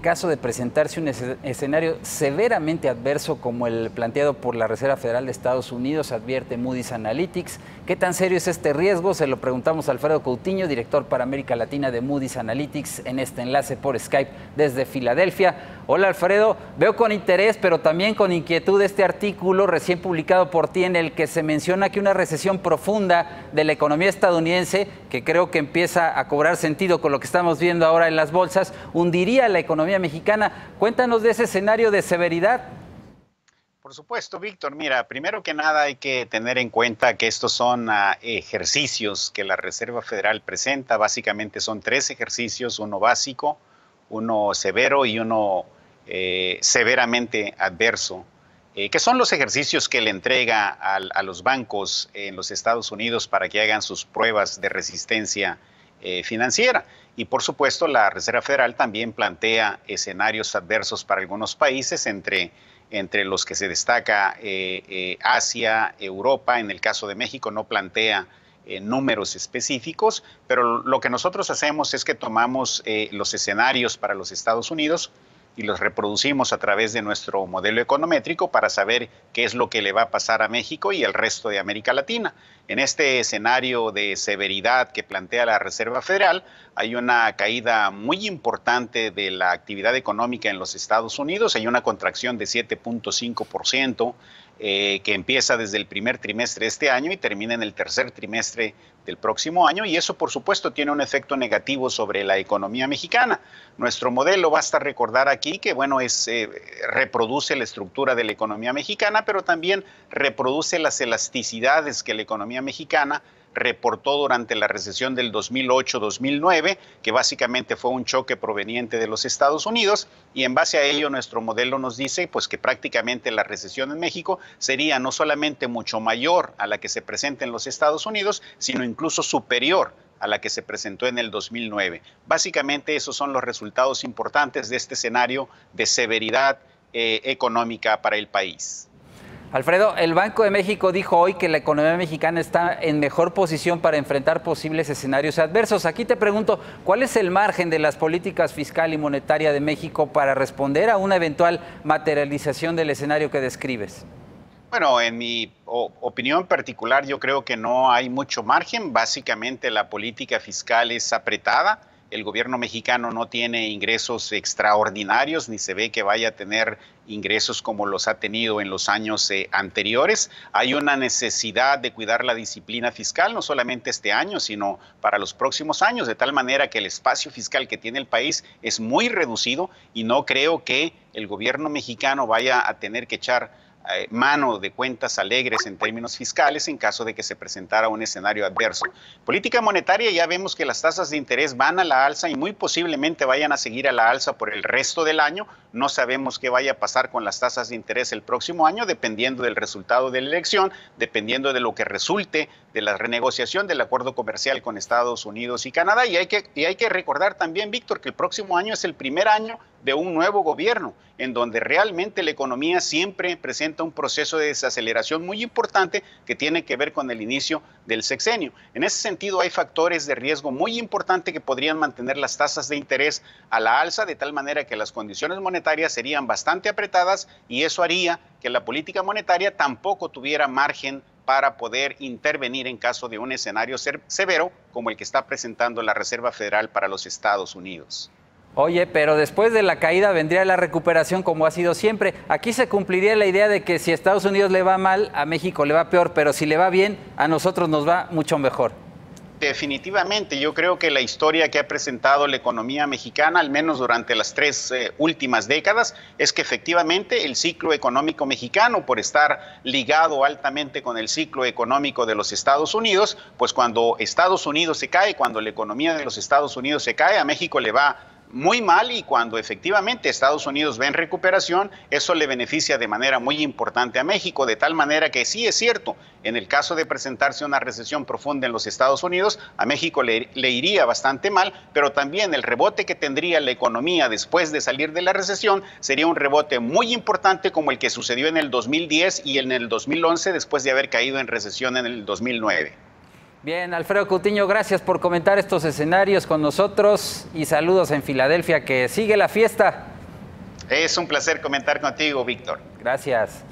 caso de presentarse un escenario severamente adverso como el planteado por la Reserva Federal de Estados Unidos, advierte Moody's Analytics. ¿Qué tan serio es este riesgo? Se lo preguntamos a Alfredo Coutinho, director para América Latina de Moody's Analytics, en este enlace por Skype desde Filadelfia. Hola Alfredo, veo con interés pero también con inquietud este artículo recién publicado por ti en el que se menciona que una recesión profunda de la economía estadounidense, que creo que empieza a cobrar sentido con lo que estamos viendo ahora en las bolsas, hundiría la economía mexicana. Cuéntanos de ese escenario de severidad. Por supuesto, Víctor. Mira, primero que nada hay que tener en cuenta que estos son ejercicios que la Reserva Federal presenta. Básicamente son 3 ejercicios, uno básico, uno severo y uno severamente adverso, que son los ejercicios que le entrega a los bancos en los Estados Unidos para que hagan sus pruebas de resistencia financiera. Y por supuesto la Reserva Federal también plantea escenarios adversos para algunos países, entre los que se destaca Asia, Europa. En el caso de México no plantea números específicos, pero lo que nosotros hacemos es que tomamos los escenarios para los Estados Unidos y los reproducimos a través de nuestro modelo econométrico para saber qué es lo que le va a pasar a México y al resto de América Latina. En este escenario de severidad que plantea la Reserva Federal, hay una caída muy importante de la actividad económica en los Estados Unidos. Hay una contracción de 7.5%, que empieza desde el primer trimestre de este año y termina en el tercer trimestre del próximo año, y eso por supuesto tiene un efecto negativo sobre la economía mexicana. Nuestro modelo, basta recordar aquí que reproduce la estructura de la economía mexicana, pero también reproduce las elasticidades que la economía mexicana reportó durante la recesión del 2008-2009, que básicamente fue un choque proveniente de los Estados Unidos, y en base a ello nuestro modelo nos dice pues que prácticamente la recesión en México sería no solamente mucho mayor a la que se presenta en los Estados Unidos, sino incluso superior a la que se presentó en el 2009. Básicamente esos son los resultados importantes de este escenario de severidad económica para el país. Alfredo, el Banco de México dijo hoy que la economía mexicana está en mejor posición para enfrentar posibles escenarios adversos. Aquí te pregunto, ¿cuál es el margen de las políticas fiscal y monetaria de México para responder a una eventual materialización del escenario que describes? Bueno, en mi opinión particular, yo creo que no hay mucho margen. Básicamente la política fiscal es apretada. El gobierno mexicano no tiene ingresos extraordinarios, ni se ve que vaya a tener ingresos como los ha tenido en los años anteriores. Hay una necesidad de cuidar la disciplina fiscal, no solamente este año, sino para los próximos años, de tal manera que el espacio fiscal que tiene el país es muy reducido, y no creo que el gobierno mexicano vaya a tener que echar mano de cuentas alegres en términos fiscales en caso de que se presentara un escenario adverso. Política monetaria, ya vemos que las tasas de interés van a la alza y muy posiblemente vayan a seguir a la alza por el resto del año. No sabemos qué vaya a pasar con las tasas de interés el próximo año, dependiendo del resultado de la elección, dependiendo de lo que resulte de la renegociación del acuerdo comercial con Estados Unidos y Canadá. Y hay que recordar también, Víctor, que el próximo año es el primer año de un nuevo gobierno, en donde realmente la economía siempre presenta un proceso de desaceleración muy importante que tiene que ver con el inicio del sexenio. En ese sentido, hay factores de riesgo muy importantes que podrían mantener las tasas de interés a la alza, de tal manera que las condiciones monetarias serían bastante apretadas, y eso haría que la política monetaria tampoco tuviera margen para poder intervenir en caso de un escenario severo como el que está presentando la Reserva Federal para los Estados Unidos. Oye, pero después de la caída vendría la recuperación, como ha sido siempre. Aquí se cumpliría la idea de que si a Estados Unidos le va mal, a México le va peor, pero si le va bien, a nosotros nos va mucho mejor. Definitivamente, yo creo que la historia que ha presentado la economía mexicana, al menos durante las 3 últimas décadas, es que efectivamente el ciclo económico mexicano, por estar ligado altamente con el ciclo económico de los Estados Unidos, pues cuando Estados Unidos se cae, cuando la economía de los Estados Unidos se cae, a México le va muy mal, y cuando efectivamente Estados Unidos ve en recuperación, eso le beneficia de manera muy importante a México, de tal manera que sí es cierto, en el caso de presentarse una recesión profunda en los Estados Unidos, a México le iría bastante mal, pero también el rebote que tendría la economía después de salir de la recesión sería un rebote muy importante, como el que sucedió en el 2010 y en el 2011, después de haber caído en recesión en el 2009. Bien, Alfredo Coutinho, gracias por comentar estos escenarios con nosotros y saludos en Filadelfia, que sigue la fiesta. Es un placer comentar contigo, Víctor. Gracias.